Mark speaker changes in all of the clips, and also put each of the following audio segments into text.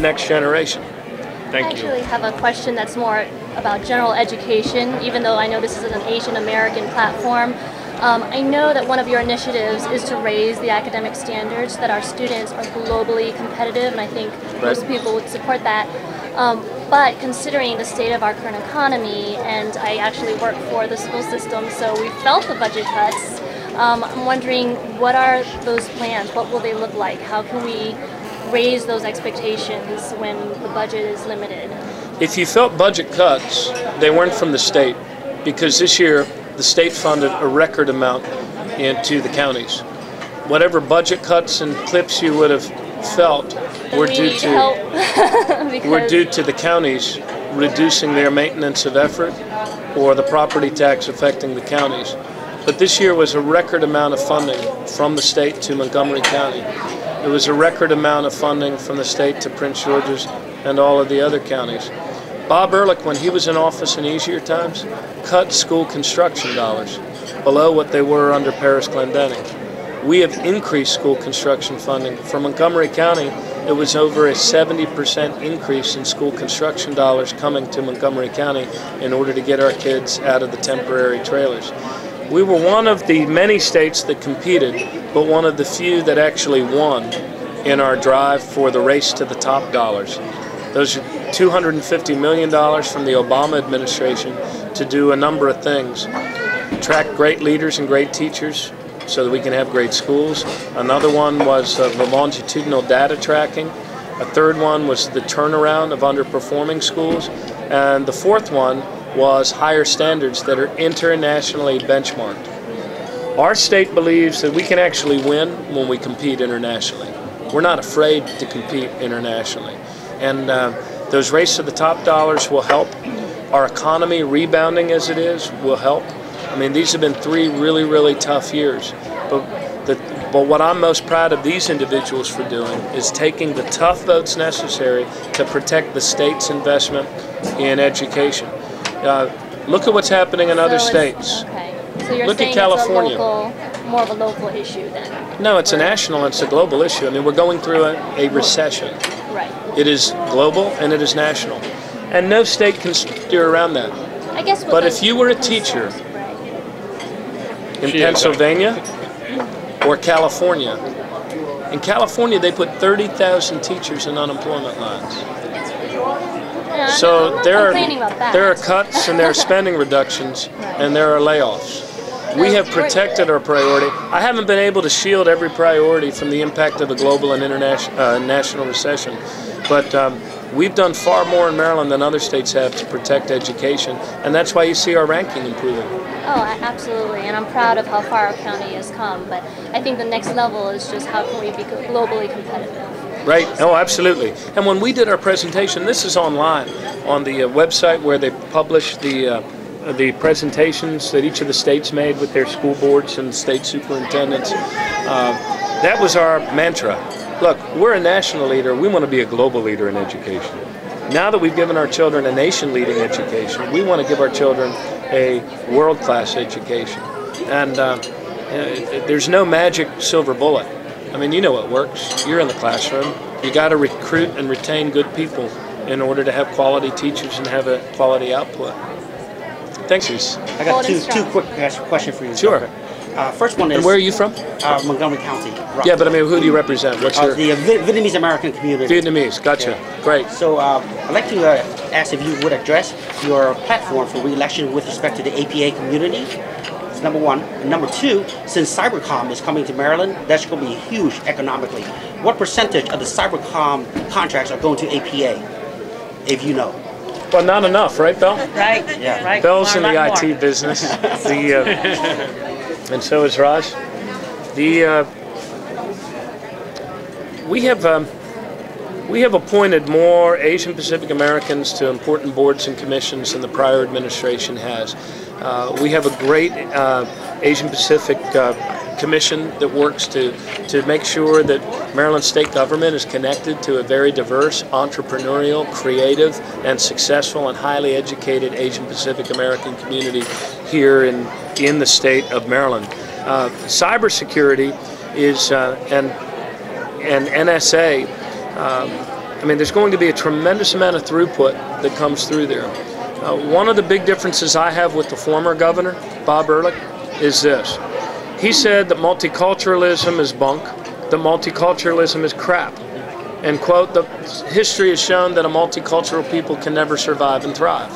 Speaker 1: next generation. Thank you.
Speaker 2: I actually have a question that's more about general education, even though I know this is an Asian American platform. I know that one of your initiatives is to raise the academic standards, that our students are globally competitive, and I think most people would support that. But considering the state of our current economy, and I actually work for the school system, so we felt the budget cuts. I'm wondering, what are those plans? What will they look like? How can we raise those expectations when the budget is limited?
Speaker 1: If you felt budget cuts, they weren't from the state, because this year the state funded a record amount into the counties. Whatever budget cuts and clips you would have felt were due to the counties reducing their maintenance of effort or the property tax affecting the counties. But this year was a record amount of funding from the state to Montgomery County. It was a record amount of funding from the state to Prince George's and all of the other counties. Bob Ehrlich, when he was in office in easier times, cut school construction dollars below what they were under Paris Glendenning. We have increased school construction funding. For Montgomery County, it was over a 70% increase in school construction dollars coming to Montgomery County in order to get our kids out of the temporary trailers. We were one of the many states that competed, but one of the few that actually won in our drive for the race to the top dollars. Those are $250 million from the Obama administration to do a number of things. Attract great leaders and great teachers so that we can have great schools. Another one was the longitudinal data tracking. A third one was the turnaround of underperforming schools. And the fourth one was higher standards that are internationally benchmarked. Our state believes that we can actually win when we compete internationally. We're not afraid to compete internationally. And those race to the top dollars will help. Our economy rebounding as it is will help. I mean, these have been 3 really, really tough years. But what I'm most proud of these individuals for doing is taking the tough votes necessary to protect the state's investment in education. Look at what's happening in other states.
Speaker 2: Okay. So you're
Speaker 1: Look
Speaker 2: saying
Speaker 1: at California.
Speaker 2: It's more of a local issue then?
Speaker 1: No, it's a national, it's a global issue. I mean, we're going through a recession.
Speaker 2: Right.
Speaker 1: It is global and it is national. And no state can steer around that.
Speaker 2: I guess.
Speaker 1: But if you were a teacher in Pennsylvania or California, in California they put 30,000 teachers in unemployment lines. So there are cuts and there are spending reductions and there are layoffs. We have protected our priority. I haven't been able to shield every priority from the impact of a global and international national recession, but we've done far more in Maryland than other states have to protect education, and that's why you see our ranking improving.
Speaker 2: Oh, absolutely, and I'm proud of how far our county has come, but I think the next level is just how can we be globally competitive.
Speaker 1: Right. Oh, absolutely. And when we did our presentation, this is online on the website where they publish the presentations that each of the states made with their school boards and state superintendents. That was our mantra. Look, we're a national leader. We want to be a global leader in education. Now that we've given our children a nation-leading education, we want to give our children a world-class education. And there's no magic silver bullet. I mean, you know what works. You're in the classroom. You got to recruit and retain good people in order to have quality teachers and have a quality output. Thanks.
Speaker 3: I got two quick questions for you.
Speaker 1: Sure.
Speaker 3: First one is.
Speaker 1: And where are you from?
Speaker 3: Montgomery County. Rockford.
Speaker 1: Yeah, but I mean, who do you represent? What's your?
Speaker 3: The Vietnamese American community.
Speaker 1: Vietnamese. Gotcha.
Speaker 3: Yeah.
Speaker 1: Great.
Speaker 3: So I'd like to ask if you would address your platform for re-election with respect to the APA community. That's number one. And number two, since Cybercom is coming to Maryland, that's going to be huge economically. What percentage of the Cybercom contracts are going to APA, if you know?
Speaker 1: Well, not enough, right, Belle?
Speaker 4: Right.
Speaker 3: Yeah.
Speaker 4: Right.
Speaker 1: Belle's in the IT business, and so is Raj. We have appointed more Asian Pacific Americans to important boards and commissions than the prior administration has. We have a great Asian Pacific commission that works to make sure that Maryland state government is connected to a very diverse, entrepreneurial, creative, and successful and highly educated Asian Pacific American community here in the state of Maryland. Cybersecurity is and NSA I mean, there's going to be a tremendous amount of throughput that comes through there. One of the big differences I have with the former governor, Bob Ehrlich, is this. He said that multiculturalism is bunk, that multiculturalism is crap. And quote, the history has shown that a multicultural people can never survive and thrive.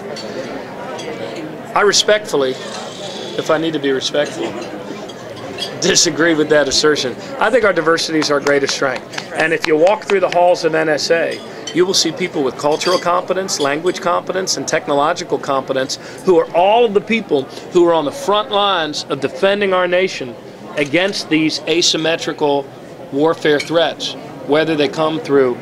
Speaker 1: I respectfully, if I need to be respectful, disagree with that assertion. I think our diversity is our greatest strength. And if you walk through the halls of NSA, you will see people with cultural competence, language competence, and technological competence who are all of the people who are on the front lines of defending our nation against these asymmetrical warfare threats, whether they come through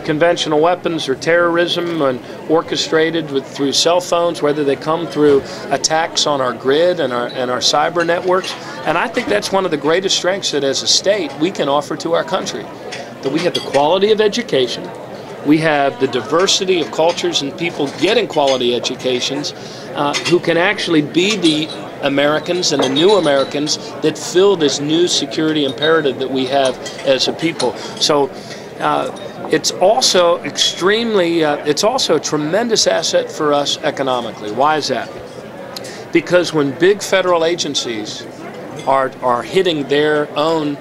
Speaker 1: conventional weapons or terrorism and orchestrated through cell phones, whether they come through attacks on our grid and our cyber networks. And I think that's one of the greatest strengths that as a state we can offer to our country, that we have the quality of education, we have the diversity of cultures and people getting quality educations who can actually be the Americans and the new Americans that fill this new security imperative that we have as a people. So it's also it's also a tremendous asset for us economically. Why is that? Because when big federal agencies are hitting their own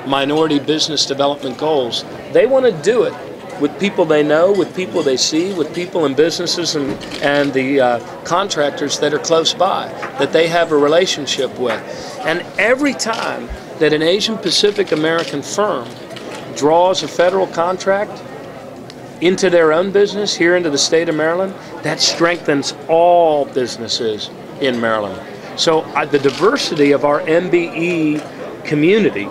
Speaker 1: minority business development goals, they want to do it with people they know, with people they see, with people in businesses and the contractors that are close by, that they have a relationship with. And every time that an Asian Pacific American firm draws a federal contract into their own business here into the state of Maryland, that strengthens all businesses in Maryland. So the diversity of our MBE community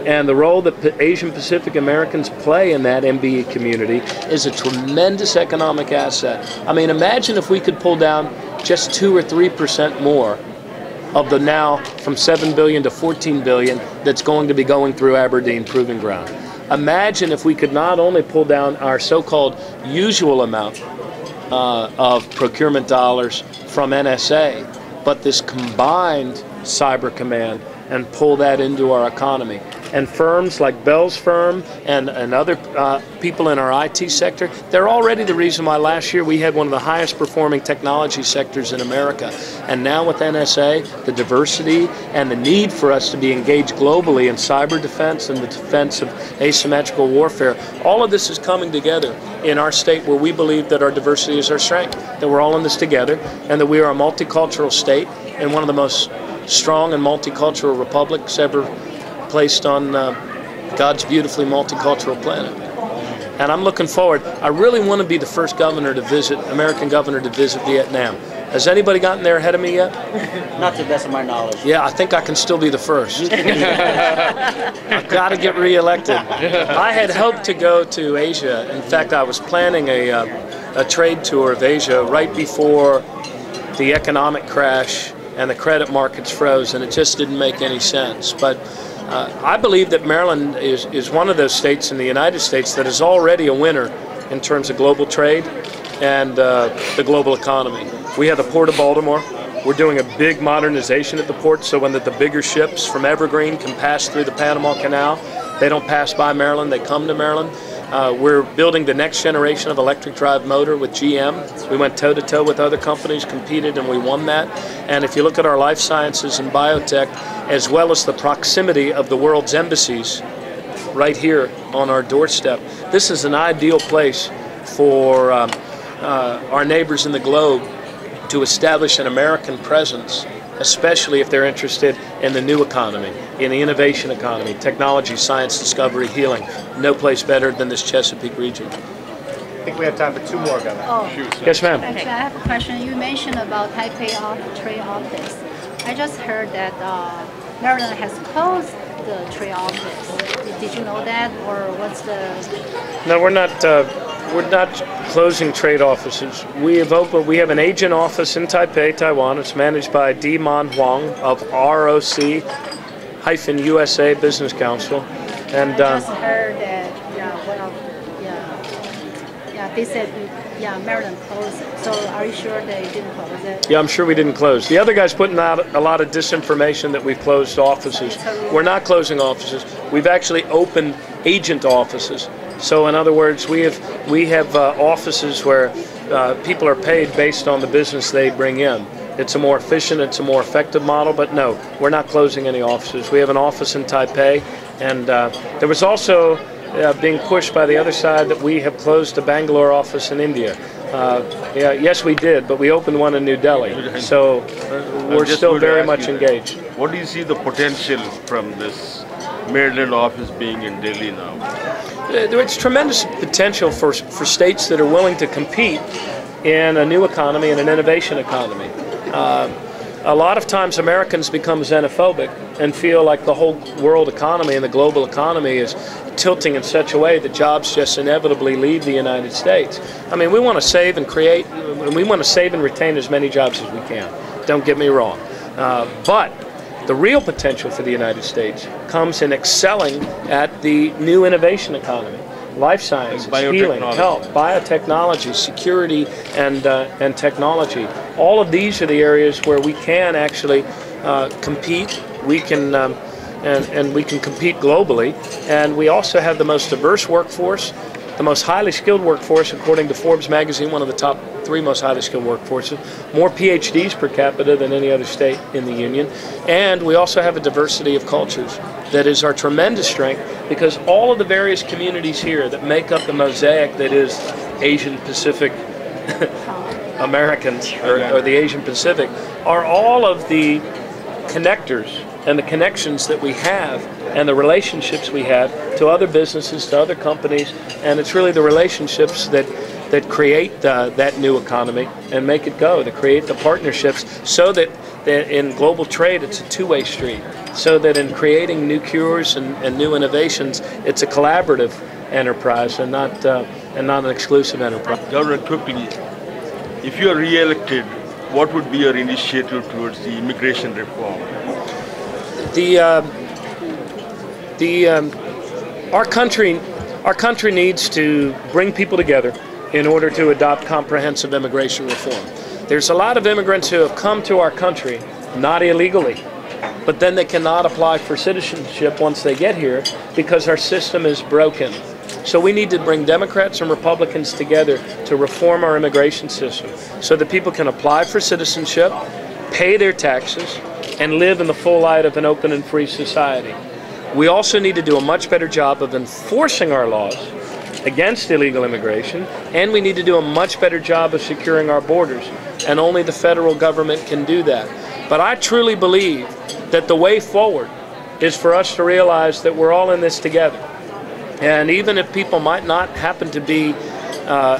Speaker 1: and the role that Asian Pacific Americans play in that MBE community is a tremendous economic asset. I mean, imagine if we could pull down just 2 or 3% more of the now from 7 billion to 14 billion that's going to be going through Aberdeen Proving Ground. Imagine if we could not only pull down our so-called usual amount of procurement dollars from NSA, but this combined cyber command and pull that into our economy. And firms like Bell's firm and other people in our IT sector, they're already the reason why last year we had one of the highest performing technology sectors in America. And now with NSA, the diversity and the need for us to be engaged globally in cyber defense and the defense of asymmetrical warfare, all of this is coming together in our state where we believe that our diversity is our strength, that we're all in this together, and that we are a multicultural state and one of the most strong and multicultural republics ever placed on God's beautifully multicultural planet. And I'm looking forward. I really want to be the first governor to visit, American governor to visit Vietnam. Has anybody gotten there ahead of me yet?
Speaker 3: Not to the best of my knowledge.
Speaker 1: Yeah, I think I can still be the first. I've got to get reelected. I had hoped to go to Asia. In fact, I was planning a trade tour of Asia right before the economic crash and the credit markets froze, and it just didn't make any sense. But I believe that Maryland is one of those states in the United States that is already a winner in terms of global trade and the global economy. We have the Port of Baltimore. We're doing a big modernization at the port so when the bigger ships from Evergreen can pass through the Panama Canal. They don't pass by Maryland, they come to Maryland. We're building the next generation of electric drive motor with GM. We went toe-to-toe with other companies, competed, and we won that. And if you look at our life sciences and biotech, as well as the proximity of the world's embassies right here on our doorstep, this is an ideal place for our neighbors in the globe to establish an American presence, especially if they're interested in the new economy, in the innovation economy, technology, science, discovery, healing. No place better than this Chesapeake region.
Speaker 4: I think we have time for 2 more, Governor.
Speaker 5: Oh.
Speaker 1: Yes, ma'am.
Speaker 5: Okay, I have a question. You mentioned about Taipei trade office. I just heard that Maryland has closed the trade office. Did you know that, or what's the?
Speaker 1: No, we're not closing trade offices. We have an agent office in Taipei, Taiwan. It's managed by D. Man Huang of ROC-USA Business Council. And
Speaker 5: I just heard that, they said, Maryland closed it. So are you sure they didn't close it?
Speaker 1: Yeah, I'm sure we didn't close. The other guy's putting out a lot of disinformation that we've closed offices. We're not closing offices. We've actually opened agent offices. So in other words, we have offices where people are paid based on the business they bring in. It's a more efficient, it's a more effective model, but no, we're not closing any offices. We have an office in Taipei, and there was also being pushed by the other side that we have closed the Bangalore office in India. Yeah, yes, we did, but we opened one in New Delhi, so we're still very much engaged.
Speaker 6: What do you see the potential from this Maryland office being in Delhi now?
Speaker 1: There's tremendous potential for states that are willing to compete in a new economy and an innovation economy. A lot of times Americans become xenophobic and feel like the whole world economy and the global economy is tilting in such a way that jobs just inevitably leave the United States. I mean, we want to save and create, we want to save and retain as many jobs as we can. Don't get me wrong. But the real potential for the United States comes in excelling at the new innovation economy. Life sciences, healing, health, biotechnology, security, and technology. All of these are the areas where we can actually compete. We can and we can compete globally. And we also have the most diverse workforce, the most highly skilled workforce, according to Forbes magazine, one of the top 3 most highly skilled workforces, more PhDs per capita than any other state in the union. And we also have a diversity of cultures that is our tremendous strength, because all of the various communities here that make up the mosaic that is Asian Pacific Americans, or the Asian Pacific, are all of the connectors and the connections that we have and the relationships we have to other businesses, to other companies, and it's really the relationships that create that new economy and make it go, to create the partnerships, so that in global trade it's a two-way street, so that in creating new cures and new innovations, it's a collaborative enterprise and not an exclusive enterprise.
Speaker 6: Governor, quickly, if you are re-elected, what would be your initiative towards the immigration reform?
Speaker 1: Our country needs to bring people together in order to adopt comprehensive immigration reform. There's a lot of immigrants who have come to our country, not illegally, but then they cannot apply for citizenship once they get here because our system is broken. So we need to bring Democrats and Republicans together to reform our immigration system so that people can apply for citizenship, pay their taxes, and live in the full light of an open and free society. We also need to do a much better job of enforcing our laws against illegal immigration, and we need to do a much better job of securing our borders, and only the federal government can do that. But I truly believe that the way forward is for us to realize that we're all in this together. And even if people might not happen to be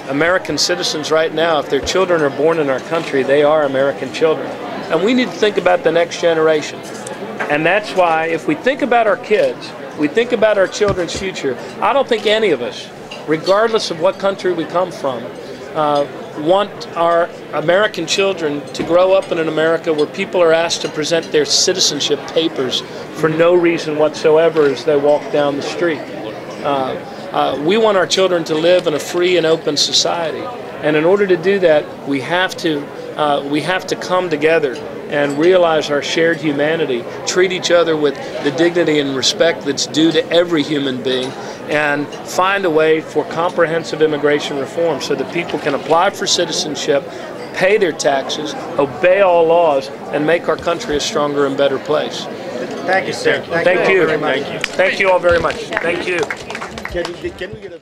Speaker 1: American citizens right now, if their children are born in our country, they are American children. And we need to think about the next generation. And that's why if we think about our kids, we think about our children's future, I don't think any of us, regardless of what country we come from, want our American children to grow up in an America where people are asked to present their citizenship papers for no reason whatsoever as they walk down the street. We want our children to live in a free and open society, and in order to do that, we have to come together and realize our shared humanity, treat each other with the dignity and respect that's due to every human being, and find a way for comprehensive immigration reform so that people can apply for citizenship, pay their taxes, obey all laws, and make our country a stronger and better place.
Speaker 4: Thank you, sir.
Speaker 1: Thank you.
Speaker 4: Very much.
Speaker 1: Thank you all very much. Thank you.
Speaker 6: Can we get a